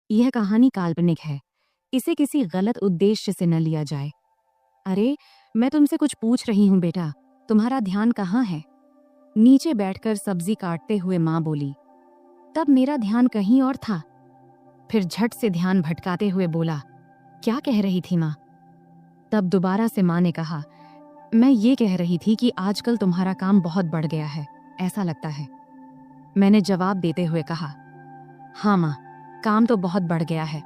यह कहानी काल्पनिक है। इसे किसी गलत उद्देश्य से न लिया जाए। अरे, मैं तुमसे कुछ पूछ रही हूँ बेटा, तुम्हारा ध्यान कहाँ है? नीचे बैठकर सब्जी काटते हुए माँ बोली। तब मेरा ध्यान कहीं और था। फिर झट से ध्यान भटकाते हुए बोला, क्या कह रही थी माँ? तब दोबारा से माँ ने कहा, मैं ये कह रही थी कि आजकल तुम्हारा काम बहुत बढ़ गया है, ऐसा लगता है। मैंने जवाब देते हुए कहा, हाँ माँ, काम तो बहुत बढ़ गया है।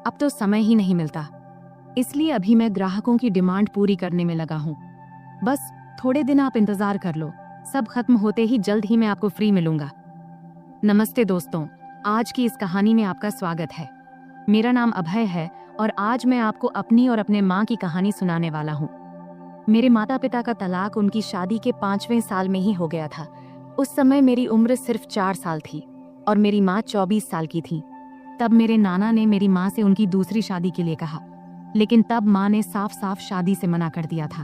अब तो समय ही नहीं मिलता, इसलिए अभी मैं ग्राहकों की डिमांड पूरी करने में लगा हूँ। बस थोड़े दिन आप इंतजार कर लो, सब खत्म होते ही जल्द ही मैं आपको फ्री मिलूंगा। नमस्ते दोस्तों, आज की इस कहानी में आपका स्वागत है। मेरा नाम अभय है और आज मैं आपको अपनी और अपने माँ की कहानी सुनाने वाला हूँ। मेरे माता पिता का तलाक उनकी शादी के 5वें साल में ही हो गया था। उस समय मेरी उम्र सिर्फ 4 साल थी और मेरी माँ 24 साल की थी। तब मेरे नाना ने मेरी माँ से उनकी दूसरी शादी के लिए कहा, लेकिन तब माँ ने साफ साफ शादी से मना कर दिया था।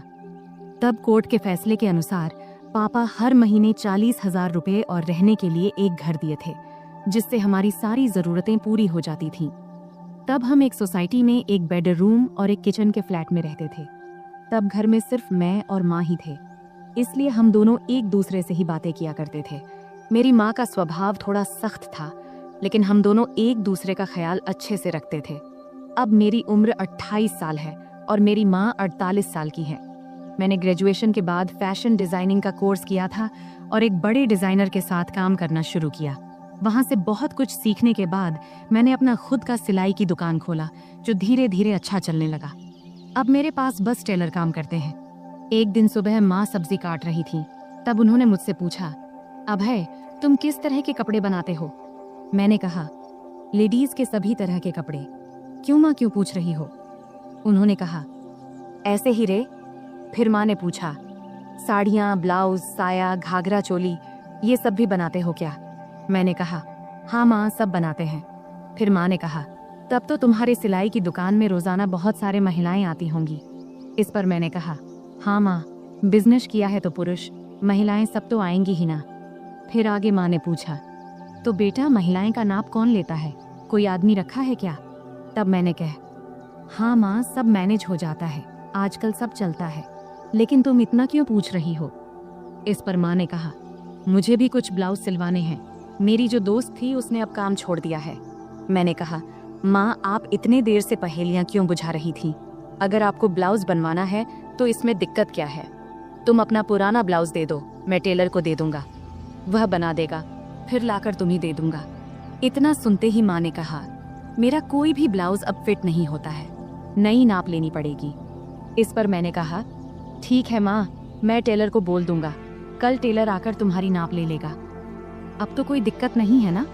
तब कोर्ट के फैसले के अनुसार पापा हर महीने 40,000 रुपए और रहने के लिए एक घर दिए थे, जिससे हमारी सारी जरूरतें पूरी हो जाती थीं। तब हम एक सोसाइटी में एक बेडरूम और एक किचन के फ्लैट में रहते थे। तब घर में सिर्फ मैं और माँ ही थे, इसलिए हम दोनों एक दूसरे से ही बातें किया करते थे। मेरी माँ का स्वभाव थोड़ा सख्त था, लेकिन हम दोनों एक दूसरे का ख्याल अच्छे से रखते थे। अब मेरी उम्र 28 साल है और मेरी माँ 48 साल की है। मैंने ग्रेजुएशन के बाद फैशन डिजाइनिंग का कोर्स किया था और एक बड़े डिजाइनर के साथ काम करना शुरू किया। वहाँ से बहुत कुछ सीखने के बाद मैंने अपना खुद का सिलाई की दुकान खोला, जो धीरे धीरे अच्छा चलने लगा। अब मेरे पास बस टेलर काम करते हैं। एक दिन सुबह माँ सब्जी काट रही थी, तब उन्होंने मुझसे पूछा, अभय, तुम किस तरह के कपड़े बनाते हो? मैंने कहा, लेडीज के सभी तरह के कपड़े। क्यों माँ, क्यों पूछ रही हो? उन्होंने कहा, ऐसे ही रे। फिर माँ ने पूछा, साड़ियाँ, ब्लाउज, साया, घाघरा चोली, ये सब भी बनाते हो क्या? मैंने कहा, हाँ माँ, सब बनाते हैं। फिर माँ ने कहा, तब तो तुम्हारी सिलाई की दुकान में रोजाना बहुत सारे महिलाएं आती होंगी। इस पर मैंने कहा, हाँ माँ, बिजनेस किया है तो पुरुष, महिलाएं सब तो आएंगी ही ना। फिर आगे माँ ने पूछा, तो बेटा महिलाएं का नाप कौन लेता है? कोई आदमी रखा है क्या? तब मैंने कहा, हाँ माँ, सब मैनेज हो जाता है, आजकल सब चलता है, लेकिन तुम इतना क्यों पूछ रही हो? इस पर माँ ने कहा, मुझे भी कुछ ब्लाउज सिलवाने हैं। मेरी जो दोस्त थी उसने अब काम छोड़ दिया है। मैंने कहा, माँ, आप इतने देर से पहेलियाँ क्यों बुझा रही थी? अगर आपको ब्लाउज बनवाना है तो इसमें दिक्कत क्या है? तुम अपना पुराना ब्लाउज दे दो, मैं टेलर को दे दूंगा, वह बना देगा, फिर लाकर तुम्हें दे दूंगा। इतना सुनते ही माँ ने कहा, मेरा कोई भी ब्लाउज अब फिट नहीं होता है, नई नाप लेनी पड़ेगी। इस पर मैंने कहा, ठीक है माँ, मैं टेलर को बोल दूंगा, कल टेलर आकर तुम्हारी नाप ले लेगा। अब तो कोई दिक्कत नहीं है ना?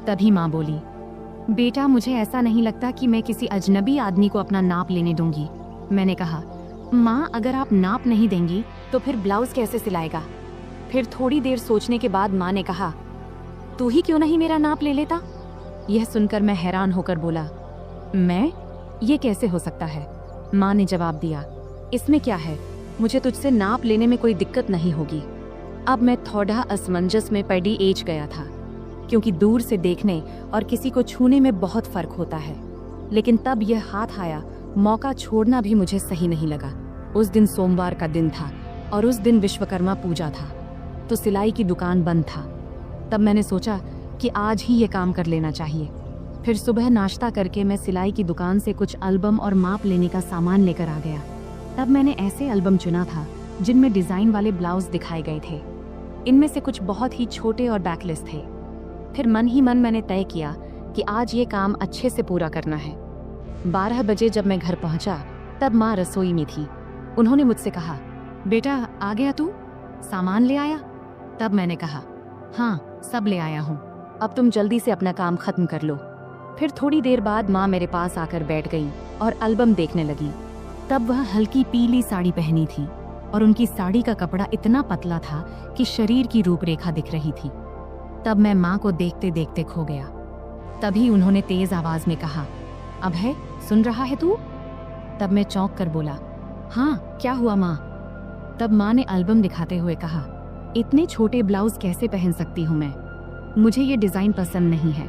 तभी माँ बोली, बेटा, मुझे ऐसा नहीं लगता कि मैं किसी अजनबी आदमी को अपना नाप लेने दूंगी। मैंने कहा, माँ, अगर आप नाप नहीं देंगी तो फिर ब्लाउज कैसे सिलाएगा? फिर थोड़ी देर सोचने के बाद माँ ने कहा, तू ही क्यों नहीं मेरा नाप ले लेता? यह सुनकर मैं हैरान होकर बोला, मैं? ये कैसे हो सकता है? माँ ने जवाब दिया, इसमें क्या है, मुझे तुझसे नाप लेने में कोई दिक्कत नहीं होगी। अब मैं थोड़ा असमंजस में पड़ी एज गया था, क्योंकि दूर से देखने और किसी को छूने में बहुत फर्क होता है। लेकिन तब यह हाथ आया, मौका छोड़ना भी मुझे सही नहीं लगा। उस दिन सोमवार का दिन था और उस दिन विश्वकर्मा पूजा था, तो सिलाई की दुकान बंद था। तब मैंने सोचा कि आज ही ये काम कर लेना चाहिए। फिर सुबह नाश्ता करके मैं सिलाई की दुकान से कुछ एल्बम और माप लेने का सामान लेकर आ गया। तब मैंने ऐसे एल्बम चुना था जिनमें डिजाइन वाले ब्लाउज दिखाए गए थे। इनमें से कुछ बहुत ही छोटे और बैकलेस थे। फिर मन ही मन मैंने तय किया कि आज ये काम अच्छे से पूरा करना है। 12 बजे जब मैं घर पहुंचा, तब माँ रसोई में थी। उन्होंने मुझसे कहा, बेटा, आ गया तू? सामान ले आया? तब मैंने कहा, हाँ, सब ले आया हूँ, अब तुम जल्दी से अपना काम खत्म कर लो। फिर थोड़ी देर बाद माँ मेरे पास आकर बैठ गई और एल्बम देखने लगी। तब वह हल्की पीली साड़ी पहनी थी और उनकी साड़ी का कपड़ा इतना पतला था कि शरीर की रूपरेखा दिख रही थी। तब मैं माँ को देखते देखते खो गया। तभी उन्होंने तेज आवाज में कहा, अभय, सुन रहा है तू? तब मैं चौंक कर बोला, हाँ, क्या हुआ माँ? तब माँ ने एल्बम दिखाते हुए कहा, इतने छोटे ब्लाउज कैसे पहन सकती हूँ मैं? मुझे ये डिजाइन पसंद नहीं है।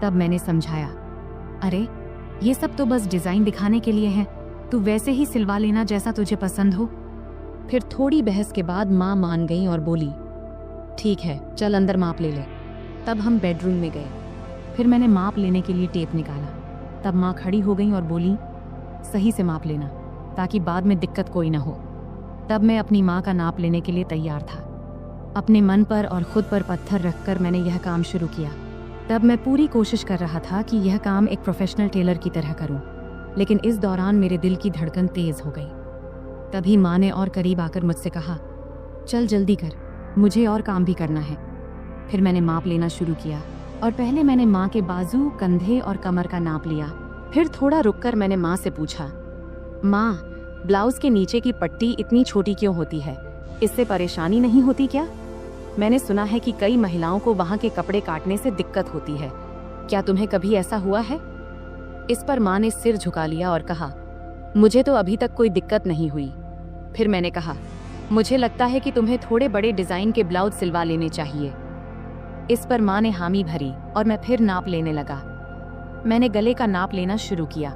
तब मैंने समझाया, अरे ये सब तो बस डिजाइन दिखाने के लिए है, तू वैसे ही सिलवा लेना जैसा तुझे पसंद हो। फिर थोड़ी बहस के बाद माँ मान गई और बोली, ठीक है चल अंदर माप ले ले। तब हम बेडरूम में गए। फिर मैंने माप लेने के लिए टेप निकाला। तब माँ खड़ी हो गई और बोली, सही से माप लेना ताकि बाद में दिक्कत कोई ना हो। तब मैं अपनी माँ का नाप लेने के लिए तैयार था। अपने मन पर और खुद पर पत्थर रखकर मैंने यह काम शुरू किया। तब मैं पूरी कोशिश कर रहा था कि यह काम एक प्रोफेशनल टेलर की तरह करूं, लेकिन इस दौरान मेरे दिल की धड़कन तेज हो गई। तभी माँ ने और करीब आकर मुझसे कहा, चल जल्दी कर, मुझे और काम भी करना है। फिर मैंने माप लेना शुरू किया और पहले मैंने माँ के बाजू, कंधे और कमर का नाप लिया। फिर थोड़ा रुककर मैंने माँ से पूछा, माँ ब्लाउज के नीचे की पट्टी इतनी छोटी क्यों होती है? इससे परेशानी नहीं होती क्या? मैंने सुना है कि कई महिलाओं को वहाँ के कपड़े काटने से दिक्कत होती है। क्या तुम्हें कभी ऐसा हुआ है? इस पर माँ ने सिर झुका लिया और कहा, मुझे तो अभी तक कोई दिक्कत नहीं हुई। फिर मैंने कहा, मुझे लगता है कि तुम्हें थोड़े बड़े डिजाइन के ब्लाउज सिलवा लेने चाहिए। इस पर माँ ने हामी भरी और मैं फिर नाप लेने लगा। मैंने गले का नाप लेना शुरू किया।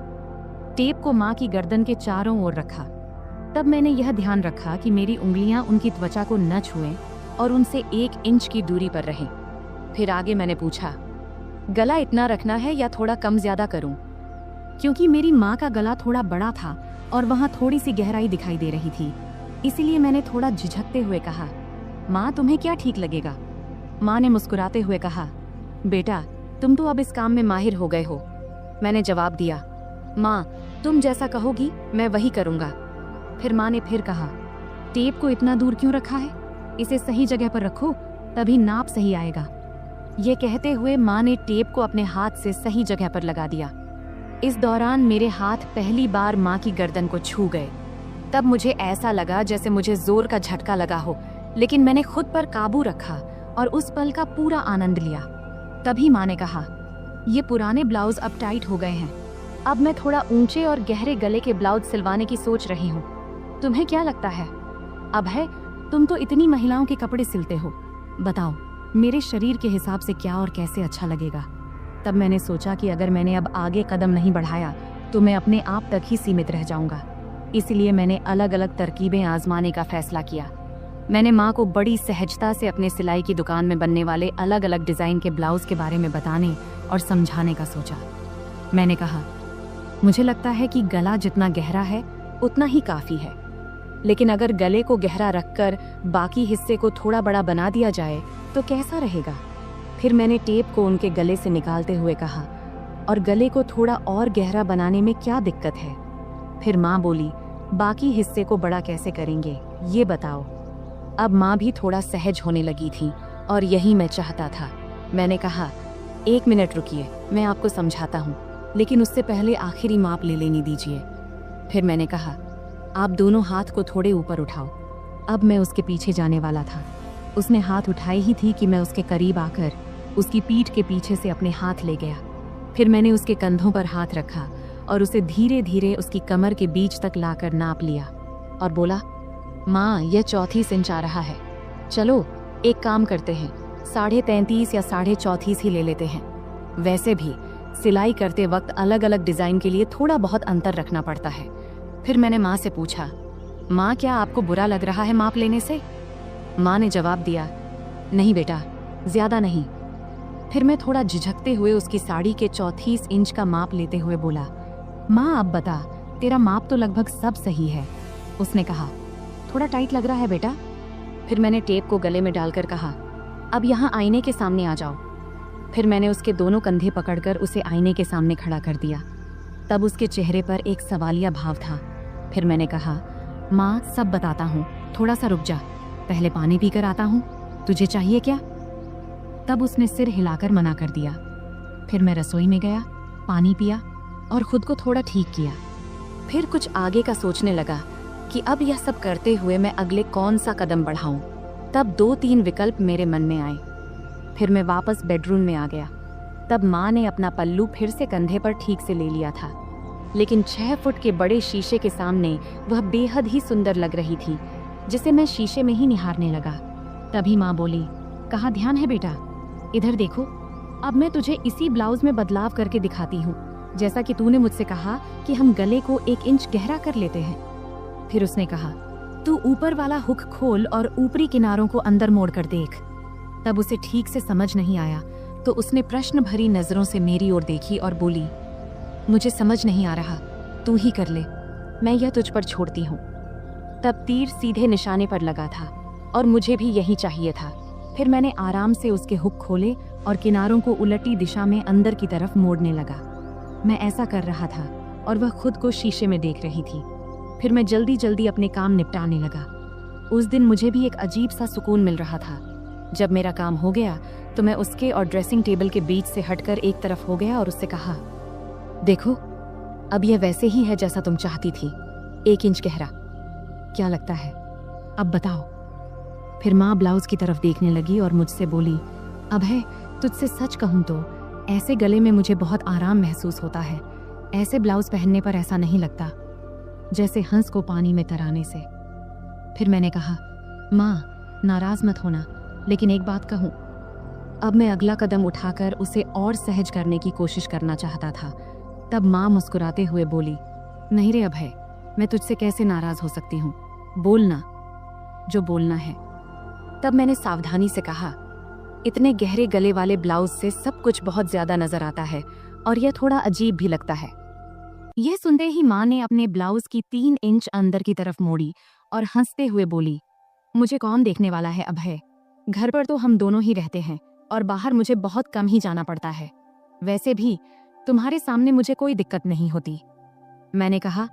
टेप को माँ की गर्दन के चारों ओर रखा। तब मैंने यह ध्यान रखा कि मेरी उंगलियां उनकी त्वचा को न छुएं और उनसे 1 इंच की दूरी पर रहें। फिर आगे मैंने पूछा, गला इतना रखना है या थोड़ा कम ज्यादा करूं? क्योंकि मेरी माँ का गला थोड़ा बड़ा था और वहाँ थोड़ी सी गहराई दिखाई दे रही थी, इसीलिए मैंने थोड़ा झिझकते हुए कहा, माँ तुम्हें क्या ठीक लगेगा? माँ ने मुस्कुराते हुए कहा, बेटा तुम तो अब इस काम में माहिर हो गए हो। मैंने जवाब दिया, माँ तुम जैसा कहोगी मैं वही करूँगा। फिर माँ ने फिर कहा, टेप को इतना दूर क्यों रखा है? इसे सही जगह पर रखो, तभी नाप सही आएगा। ये कहते हुए माँ ने टेप को अपने हाथ से सही जगह पर लगा दिया। इस दौरान मेरे हाथ पहली बार माँ की गर्दन को छू गए। तब मुझे ऐसा लगा जैसे मुझे जोर का झटका लगा हो, लेकिन मैंने खुद पर काबू रखा और उस पल का पूरा आनंद लिया। तभी माँ ने कहा, ये पुराने ब्लाउज अब टाइट हो गए हैं, अब मैं थोड़ा ऊंचे और गहरे गले के ब्लाउज सिलवाने की सोच रही हूँ। तुम्हें क्या लगता है? अब है, तुम तो इतनी महिलाओं के कपड़े सिलते हो, बताओ मेरे शरीर के हिसाब से क्या और कैसे अच्छा लगेगा। तब मैंने सोचा कि अगर मैंने अब आगे कदम नहीं बढ़ाया तो मैं अपने आप तक ही सीमित रह जाऊंगा। इसलिए मैंने अलग अलग तरकीबें आजमाने का फैसला किया। मैंने माँ को बड़ी सहजता से अपने सिलाई की दुकान में बनने वाले अलग अलग डिजाइन के ब्लाउज के बारे में बताने और समझाने का सोचा। मैंने कहा, मुझे लगता है कि गला जितना गहरा है उतना ही काफी है, लेकिन अगर गले को गहरा रखकर बाकी हिस्से को थोड़ा बड़ा बना दिया जाए तो कैसा रहेगा? फिर मैंने टेप को उनके गले से निकालते हुए कहा, और गले को थोड़ा और गहरा बनाने में क्या दिक्कत है? फिर माँ बोली, बाकी हिस्से को बड़ा कैसे करेंगे ये बताओ। अब माँ भी थोड़ा सहज होने लगी थी और यही मैं चाहता था। मैंने कहा, 1 मिनट रुकिए, मैं आपको समझाता हूँ, लेकिन उससे पहले आखिरी माप ले लेने दीजिए। फिर मैंने कहा, आप दोनों हाथ को थोड़े ऊपर उठाओ। अब मैं उसके पीछे जाने वाला था। उसने हाथ उठाए ही थी कि मैं उसके करीब आकर उसकी पीठ के पीछे से अपने हाथ ले गया। फिर मैंने उसके कंधों पर हाथ रखा और उसे धीरे धीरे उसकी कमर के बीच तक लाकर नाप लिया और बोला, माँ यह 34 इंच आ रहा है। चलो एक काम करते हैं, 33.5 या 34.5 ही ले लेते हैं। वैसे भी सिलाई करते वक्त अलग अलग डिजाइन के लिए थोड़ा बहुत अंतर रखना पड़ता है। फिर मैंने माँ से पूछा, माँ क्या आपको बुरा लग रहा है माप लेने से? माँ ने जवाब दिया, नहीं बेटा, ज्यादा नहीं। फिर मैं थोड़ा झिझकते हुए उसकी साड़ी के 34 इंच का माप लेते हुए बोला, माँ अब बता, तेरा माप तो लगभग सब सही है। उसने कहा, थोड़ा टाइट लग रहा है बेटा। फिर मैंने टेप को गले में डालकर कहा, अब यहाँ आईने के सामने आ जाओ। फिर मैंने उसके दोनों कंधे पकड़कर उसे आईने के सामने खड़ा कर दिया। तब उसके चेहरे पर एक सवालिया भाव था। फिर मैंने कहा, माँ सब बताता हूँ, थोड़ा सा रुक जा, पहले पानी पीकर आता हूँ, तुझे चाहिए क्या? तब उसने सिर हिलाकर मना कर दिया। फिर मैं रसोई में गया, पानी पिया और खुद को थोड़ा ठीक किया। फिर कुछ आगे का सोचने लगा कि अब यह सब करते हुए मैं अगले कौन सा कदम बढ़ाऊं। तब 2-3 विकल्प मेरे मन में आए। फिर मैं वापस बेडरूम में आ गया। तब माँ ने अपना पल्लू फिर से कंधे पर ठीक से ले लिया था, लेकिन 6 फुट के बड़े शीशे के सामने वह बेहद ही सुंदर लग रही थी, जिसे मैं शीशे में ही निहारने लगा। तभी माँ बोली, कहाँ ध्यान है बेटा, इधर देखो, अब मैं तुझे इसी ब्लाउज में बदलाव करके दिखाती हूँ। जैसा कि तूने मुझसे कहा कि हम गले को 1 इंच गहरा कर लेते हैं। फिर उसने कहा, तू ऊपर वाला हुक खोल और ऊपरी किनारों को अंदर मोड़ कर देख। तब उसे ठीक से समझ नहीं आया तो उसने प्रश्न भरी नजरों से मेरी ओर देखी और बोली, मुझे समझ नहीं आ रहा, तू ही कर ले, मैं यह तुझ पर छोड़ती हूँ। तब तीर सीधे निशाने पर लगा था और मुझे भी यही चाहिए था। फिर मैंने आराम से उसके हुक खोले और किनारों को उलटी दिशा में अंदर की तरफ मोड़ने लगा। मैं ऐसा कर रहा था और वह खुद को शीशे में देख रही थी। फिर मैं जल्दी जल्दी अपने काम निपटाने लगा। उस दिन मुझे भी एक अजीब सा सुकून मिल रहा था। जब मेरा काम हो गया तो मैं उसके और ड्रेसिंग टेबल के बीच से हटकर एक तरफ हो गया और उससे कहा, देखो, अब यह वैसे ही है जैसा तुम चाहती थी, 1 इंच गहरा। क्या लगता है, अब बताओ। फिर माँ ब्लाउज की तरफ देखने लगी और मुझसे बोली, अब है, तुझसे सच कहूँ तो ऐसे गले में मुझे बहुत आराम महसूस होता है। ऐसे ब्लाउज पहनने पर ऐसा नहीं लगता जैसे हंस को पानी में तराने से। फिर मैंने कहा, माँ नाराज मत होना, लेकिन एक बात कहूँ। अब मैं अगला कदम उठाकर उसे और सहज करने की कोशिश करना चाहता था। तब माँ मुस्कुराते हुए बोली, नहीं रे अभय, मैं तुझसे कैसे नाराज हो सकती हूँ, बोलना जो बोलना है। तब मैंने सावधानी से कहा, इतने गहरे गले वाले ब्लाउज से सब कुछ बहुत ज्यादा नजर आता है और यह थोड़ा अजीब भी लगता है। यह सुनते ही माँ ने अपने ब्लाउज की 3 इंच अंदर की तरफ मोड़ी और हंसते हुए बोली, मुझे कौन देखने वाला है अभय, घर पर तो हम दोनों ही रहते हैं और बाहर मुझे बहुत कम ही जाना पड़ता है। वैसे भी तुम्हारे सामने मुझे कोई दिक्कत नहीं होती। मैंने कहा,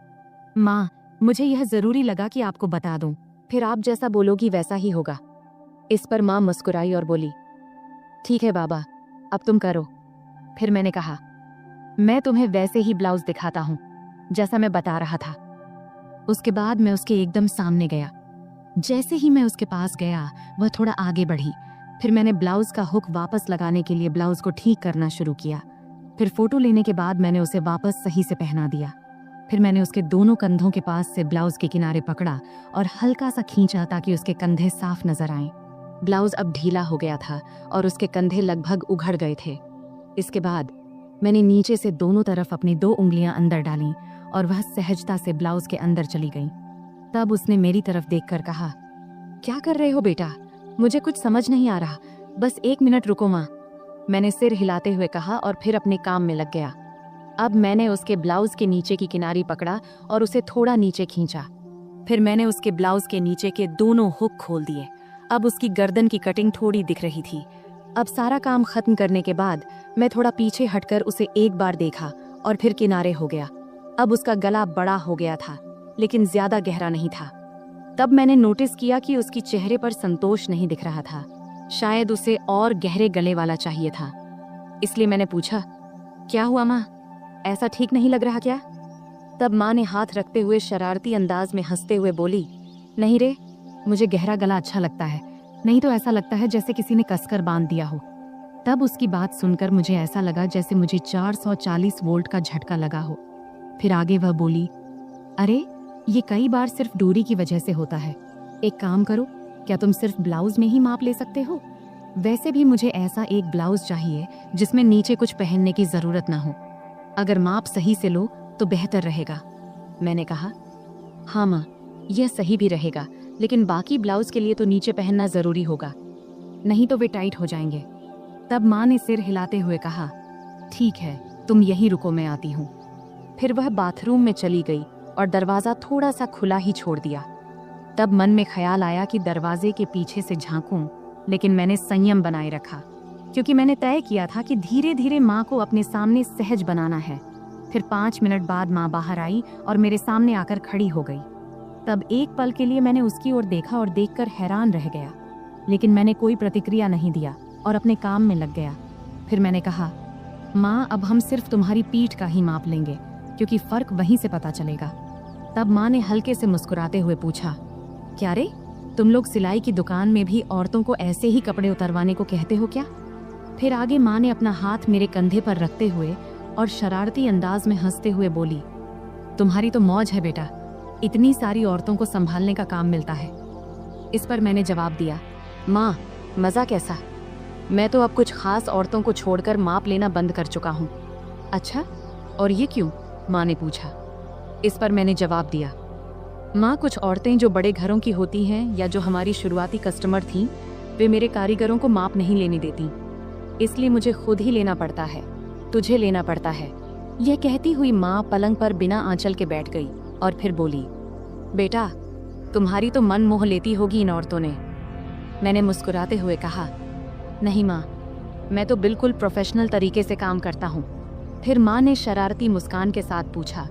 माँ मुझे यह जरूरी लगा कि आपको बता दूं, फिर आप जैसा बोलोगी वैसा ही होगा। इस पर माँ मुस्कुराई और बोली, ठीक है बाबा, अब तुम करो। फिर मैंने कहा, मैं तुम्हें वैसे ही ब्लाउज दिखाता हूँ जैसा मैं बता रहा था। उसके बाद मैं उसके एकदम सामने गया। जैसे ही मैं उसके पास गया वह थोड़ा आगे बढ़ी। फिर मैंने ब्लाउज का हुक वापस लगाने के लिए ब्लाउज को ठीक करना शुरू किया। फिर फोटो लेने के बाद मैंने उसे वापस सही से पहना दिया। फिर मैंने उसके दोनों कंधों के पास से ब्लाउज के किनारे पकड़ा और हल्का सा खींचा ताकि उसके कंधे साफ नजर आएं। ब्लाउज अब ढीला हो गया था और उसके कंधे लगभग उघड़ गए थे। इसके बाद मैंने नीचे से दोनों तरफ अपनी 2 उंगलियां अंदर डालीं और वह सहजता से ब्लाउज के अंदर चली गई। तब उसने मेरी तरफ देखकर कहा, क्या कर रहे हो बेटा, मुझे कुछ समझ नहीं आ रहा, बस 1 मिनट रुको माँ। मैंने सिर हिलाते हुए कहा और फिर अपने काम में लग गया। अब मैंने उसके ब्लाउज के नीचे की किनारी पकड़ा और उसे थोड़ा नीचे खींचा। फिर मैंने उसके ब्लाउज के नीचे के दोनों हुक खोल दिए। अब उसकी गर्दन की कटिंग थोड़ी दिख रही थी। अब सारा काम खत्म करने के बाद मैं थोड़ा पीछे हटकर उसे एक बार देखा और फिर किनारे हो गया। अब उसका गला बड़ा हो गया था, लेकिन ज्यादा गहरा नहीं था। तब मैंने नोटिस किया कि उसकी चेहरे पर संतोष नहीं दिख रहा था। शायद उसे और गहरे गले वाला चाहिए था। इसलिए मैंने पूछा, क्या हुआ माँ, ऐसा ठीक नहीं लग रहा क्या? तब माँ ने हाथ रखते हुए शरारती अंदाज में हंसते हुए बोली, नहीं रे, मुझे गहरा गला अच्छा लगता है, नहीं तो ऐसा लगता है जैसे किसी ने कसकर बांध दिया हो। तब उसकी बात सुनकर मुझे ऐसा लगा जैसे मुझे 440 वोल्ट का झटका लगा हो। फिर आगे वह बोली, अरे ये कई बार सिर्फ दूरी की वजह से होता है। एक काम करो, क्या तुम सिर्फ ब्लाउज में ही माप ले सकते हो? वैसे भी मुझे ऐसा एक ब्लाउज चाहिए जिसमें नीचे कुछ पहनने की जरूरत ना हो। अगर माप सही से लो तो बेहतर रहेगा। मैंने कहा, हाँ माँ, यह सही भी रहेगा, लेकिन बाकी ब्लाउज के लिए तो नीचे पहनना जरूरी होगा, नहीं तो वे टाइट हो जाएंगे। तब माँ ने सिर हिलाते हुए कहा, ठीक है, तुम यहीं रुको, मैं आती हूँ। फिर वह बाथरूम में चली गई और दरवाजा थोड़ा सा खुला ही छोड़ दिया। तब मन में ख्याल आया कि दरवाजे के पीछे से झांकूं, लेकिन मैंने संयम बनाए रखा, क्योंकि मैंने तय किया था कि धीरे धीरे माँ को अपने सामने सहज बनाना है। फिर 5 मिनट बाद माँ बाहर आई और मेरे सामने आकर खड़ी हो गई। तब एक पल के लिए मैंने उसकी ओर देखा और देखकर हैरान रह गया, लेकिन मैंने कोई प्रतिक्रिया नहीं दिया और अपने काम में लग गया। फिर मैंने कहा, माँ अब हम सिर्फ तुम्हारी पीठ का ही माप लेंगे, क्योंकि फर्क वहीं से पता चलेगा। तब माँ ने हल्के से मुस्कुराते हुए पूछा, क्या रे, तुम लोग सिलाई की दुकान में भी औरतों को ऐसे ही कपड़े उतरवाने को कहते हो क्या? फिर आगे माँ ने अपना हाथ मेरे कंधे पर रखते हुए और शरारती अंदाज में हंसते हुए बोली, तुम्हारी तो मौज है बेटा, इतनी सारी औरतों को संभालने का काम मिलता है। इस पर मैंने जवाब दिया, माँ मज़ा कैसा, मैं तो अब कुछ खास औरतों को छोड़कर माप लेना बंद कर चुका हूँ। अच्छा, और ये क्यों? माँ ने पूछा। इस पर मैंने जवाब दिया, माँ कुछ औरतें जो बड़े घरों की होती हैं या जो हमारी शुरुआती कस्टमर थीं, वे मेरे कारीगरों को माप नहीं लेने देती, इसलिए मुझे खुद ही लेना पड़ता है, तुझे लेना पड़ता है। यह कहती हुई माँ पलंग पर बिना आंचल के बैठ गई और फिर बोली, बेटा तुम्हारी तो मन मोह लेती होगी इन औरतों ने। मैंने मुस्कुराते हुए कहा, नहीं माँ, मैं तो बिल्कुल प्रोफेशनल तरीके से काम करता हूँ। फिर माँ ने शरारती मुस्कान के साथ पूछा,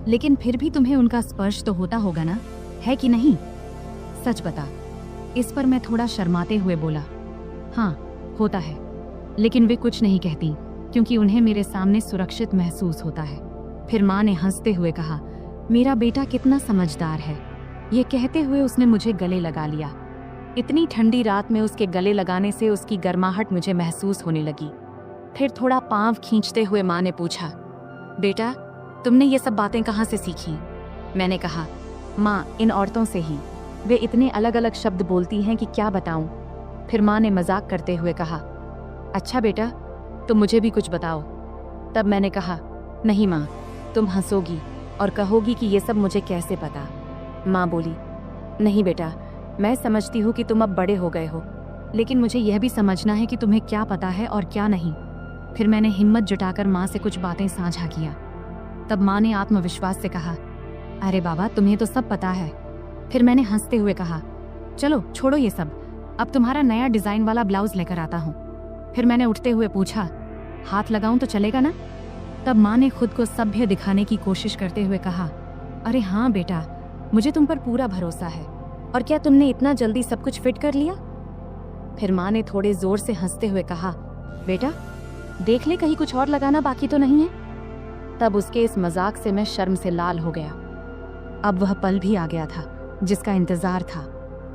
लेकिन फिर भी तुम्हें उनका स्पर्श तो होता होगा ना, है कि नहीं? सच बता। इस पर मैं थोड़ा शर्माते हुए बोला, हाँ होता है, लेकिन वे कुछ नहीं कहती क्योंकि उन्हें मेरे सामने सुरक्षित महसूस होता है। फिर माँ ने हंसते हुए कहा, मेरा बेटा कितना समझदार है। ये कहते हुए उसने मुझे गले लगा लिया। इतनी ठंडी रात में उसके गले लगाने से उसकी गर्माहट मुझे महसूस होने लगी। फिर थोड़ा पांव खींचते हुए माँ ने पूछा, बेटा तुमने ये सब बातें कहाँ से सीखी? मैंने कहा, माँ इन औरतों से ही। वे इतने अलग अलग शब्द बोलती हैं कि क्या बताऊं। फिर माँ ने मजाक करते हुए कहा, अच्छा बेटा तुम मुझे भी कुछ बताओ। तब मैंने कहा, नहीं माँ, तुम हंसोगी और कहोगी कि ये सब मुझे कैसे पता। माँ बोली, नहीं बेटा, मैं समझती हूँ कि तुम अब बड़े हो गए हो, लेकिन मुझे यह भी समझना है कि तुम्हें क्या पता है और क्या नहीं। फिर मैंने हिम्मत जुटाकर माँ से कुछ बातें साझा किया। तब माँ ने आत्मविश्वास से कहा, अरे बाबा तुम्हें तो सब पता है। फिर मैंने हंसते हुए कहा, चलो छोड़ो ये सब, अब तुम्हारा नया डिजाइन वाला ब्लाउज लेकर आता हूँ। फिर मैंने उठते हुए पूछा, हाथ लगाऊं तो चलेगा ना? तब माँ ने खुद को सभ्य दिखाने की कोशिश करते हुए कहा, अरे हाँ बेटा, मुझे तुम पर पूरा भरोसा है। और क्या तुमने इतना जल्दी सब कुछ फिट कर लिया? फिर माँ ने थोड़े जोर से हंसते हुए कहा, बेटा देख ले कहीं कुछ और लगाना बाकी तो नहीं है। तब उसके इस मजाक से मैं शर्म से लाल हो गया। अब वह पल भी आ गया था जिसका इंतजार था।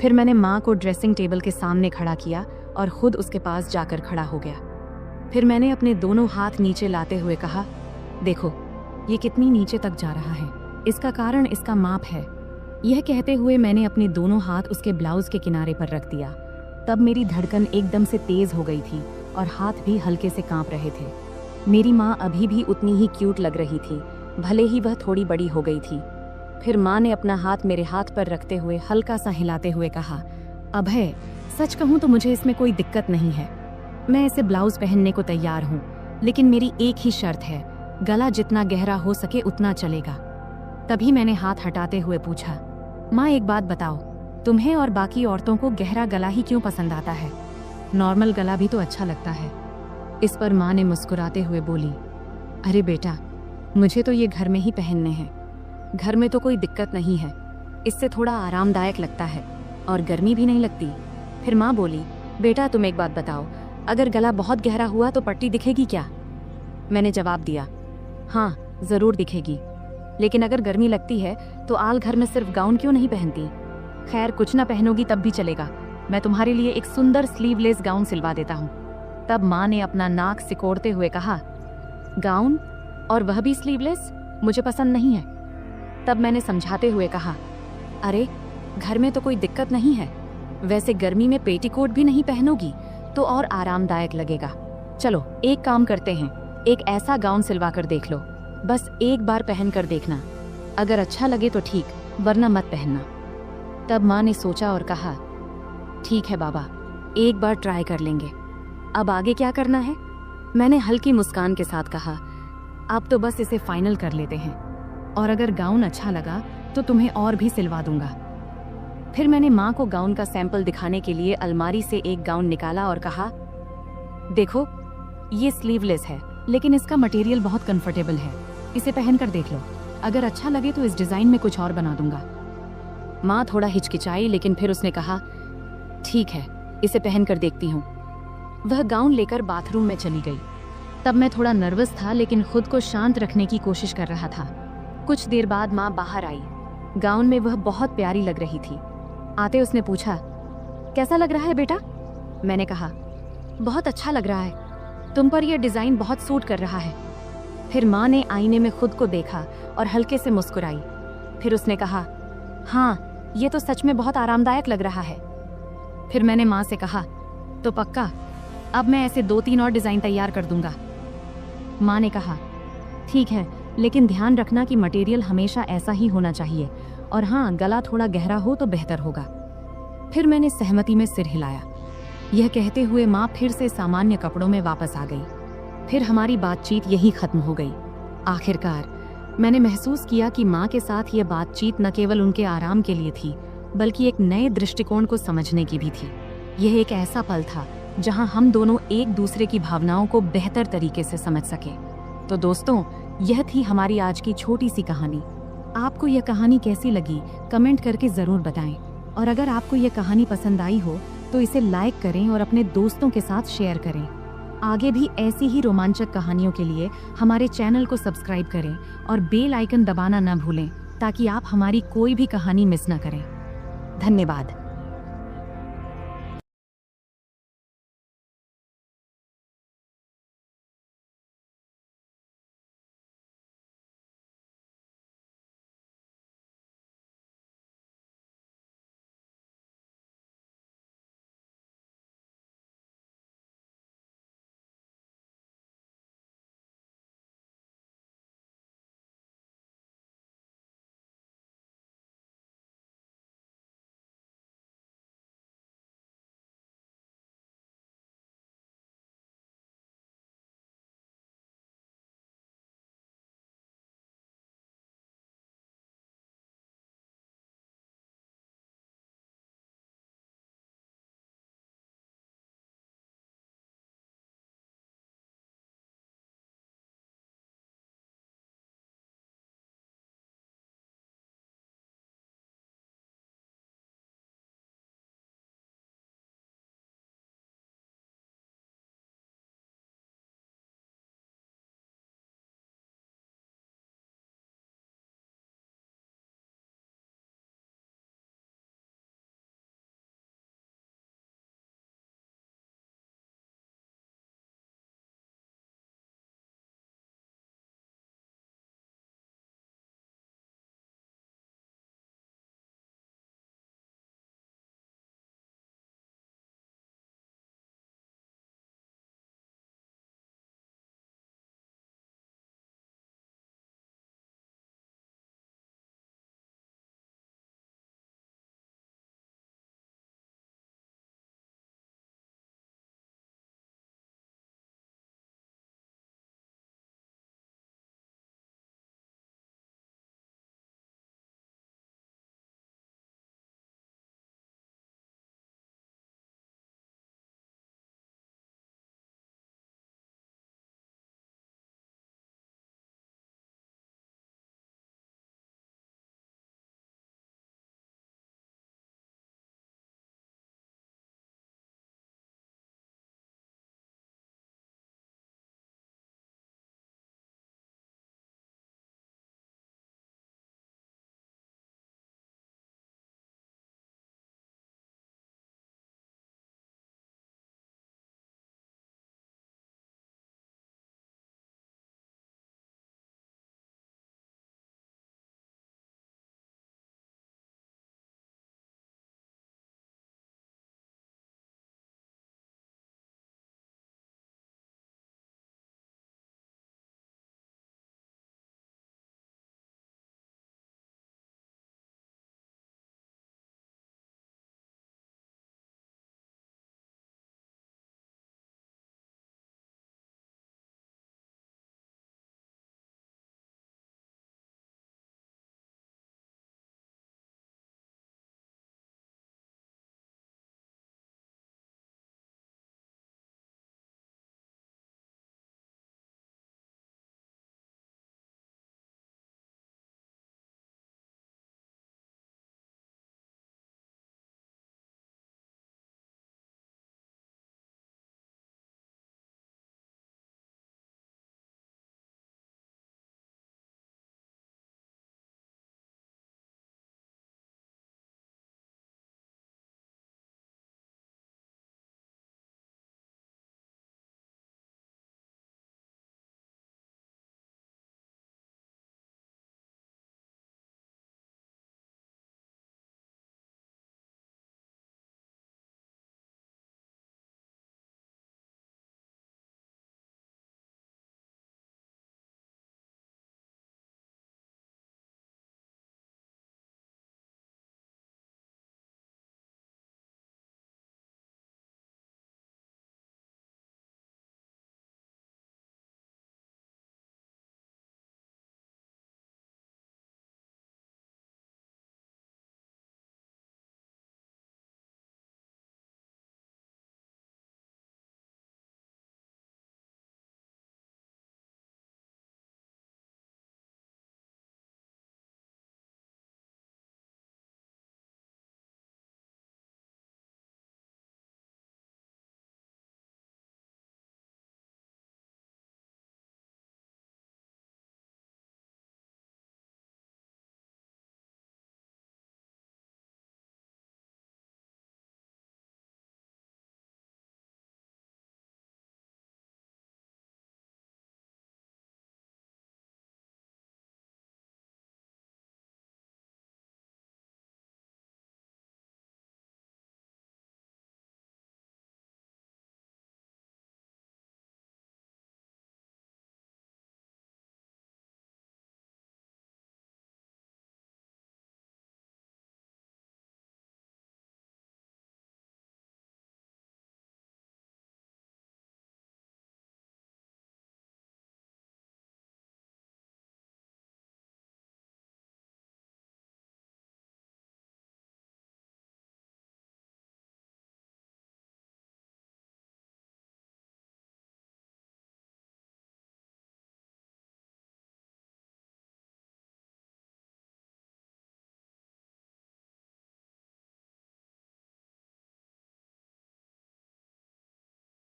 फिर मैंने माँ को ड्रेसिंग टेबल के सामने खड़ा किया और खुद उसके पास जाकर खड़ा हो गया। फिर मैंने अपने दोनों हाथ नीचे लाते हुए कहा, देखो ये कितनी नीचे तक जा रहा है, इसका कारण इसका माप है। यह कहते हुए मैंने अपने दोनों हाथ उसके ब्लाउज के किनारे पर रख दिया। तब मेरी धड़कन एकदम से तेज हो गई थी और हाथ भी हल्के से कांप रहे थे। मेरी माँ अभी भी उतनी ही क्यूट लग रही थी, भले ही वह थोड़ी बड़ी हो गई थी। फिर माँ ने अपना हाथ मेरे हाथ पर रखते हुए हल्का सा हिलाते हुए कहा, अभय सच कहूँ तो मुझे इसमें कोई दिक्कत नहीं है। मैं इसे ब्लाउज पहनने को तैयार हूँ, लेकिन मेरी एक ही शर्त है, गला जितना गहरा हो सके उतना चलेगा। तभी मैंने हाथ हटाते हुए पूछा, माँ एक बात बताओ, तुम्हें और बाकी औरतों को गहरा गला ही क्यों पसंद आता है? नॉर्मल गला भी तो अच्छा लगता है। इस पर माँ ने मुस्कुराते हुए बोली, अरे बेटा मुझे तो ये घर में ही पहनने हैं, घर में तो कोई दिक्कत नहीं है, इससे थोड़ा आरामदायक लगता है और गर्मी भी नहीं लगती। फिर माँ बोली, बेटा तुम एक बात बताओ, अगर गला बहुत गहरा हुआ तो पट्टी दिखेगी क्या? मैंने जवाब दिया, हाँ जरूर दिखेगी, लेकिन अगर गर्मी लगती है तो आल घर में सिर्फ गाउन क्यों नहीं पहनती? खैर कुछ ना पहनोगी तब भी चलेगा, मैं तुम्हारे लिए एक सुंदर स्लीवलेस गाउन सिलवा देता हूँ। तब माँ ने अपना नाक सिकोड़ते हुए कहा, गाउन और वह भी स्लीवलेस? मुझे पसंद नहीं है। तब मैंने समझाते हुए कहा, अरे घर में तो कोई दिक्कत नहीं है, वैसे गर्मी में पेटीकोट भी नहीं पहनोगी तो और आरामदायक लगेगा। चलो एक काम करते हैं, एक ऐसा गाउन सिलवा कर देख लो, बस एक बार पहन कर देखना, अगर अच्छा लगे तो ठीक, वरना मत पहनना। तब माँ ने सोचा और कहा, ठीक है बाबा, एक बार ट्राई कर लेंगे, अब आगे क्या करना है? मैंने हल्की मुस्कान के साथ कहा, अब तो बस इसे फाइनल कर लेते हैं, और अगर गाउन अच्छा लगा तो तुम्हें और भी सिलवा दूंगा। फिर मैंने माँ को गाउन का सैंपल दिखाने के लिए अलमारी से एक गाउन निकाला और कहा, देखो ये स्लीवलेस है, लेकिन इसका मटेरियल बहुत कंफर्टेबल है, इसे पहनकर देख लो, अगर अच्छा लगे तो इस डिजाइन में कुछ और बना दूंगा। माँ थोड़ा हिचकिचाई, लेकिन फिर उसने कहा, ठीक है इसे पहनकर देखती हूँ। वह गाउन लेकर बाथरूम में चली गई। तब मैं थोड़ा नर्वस था, लेकिन खुद को शांत रखने की कोशिश कर रहा था। कुछ देर बाद माँ बाहर आई। गाउन में वह बहुत प्यारी लग रही थी। आते उसने पूछा, कैसा लग रहा है बेटा? मैंने कहा, बहुत अच्छा लग रहा है, तुम पर यह डिजाइन बहुत सूट कर रहा है। फिर माँ ने आईने में खुद को देखा और हल्के से मुस्कुराई। फिर उसने कहा, हाँ ये तो सच में बहुत आरामदायक लग रहा है। फिर मैंने माँ से कहा, तो पक्का, अब मैं ऐसे 2-3 और डिजाइन तैयार कर दूंगा। माँ ने कहा, ठीक है, लेकिन ध्यान रखना कि मटेरियल हमेशा ऐसा ही होना चाहिए, और हाँ, गला थोड़ा गहरा हो तो बेहतर होगा। फिर मैंने सहमति में सिर हिलाया। यह कहते हुए माँ फिर से सामान्य कपड़ों में वापस आ गई। फिर हमारी बातचीत यही खत्म हो गई। आखिरकार मैंने महसूस किया कि माँ के साथ यह बातचीत न केवल उनके आराम के लिए थी, बल्कि एक नए दृष्टिकोण को समझने की भी थी। यह एक ऐसा पल था जहां हम दोनों एक दूसरे की भावनाओं को बेहतर तरीके से समझ सके। तो दोस्तों, यह थी हमारी आज की छोटी सी कहानी। आपको यह कहानी कैसी लगी कमेंट करके ज़रूर बताएं, और अगर आपको यह कहानी पसंद आई हो तो इसे लाइक करें और अपने दोस्तों के साथ शेयर करें। आगे भी ऐसी ही रोमांचक कहानियों के लिए हमारे चैनल को सब्सक्राइब करें और बेल आइकन दबाना न भूलें, ताकि आप हमारी कोई भी कहानी मिस न करें। धन्यवाद।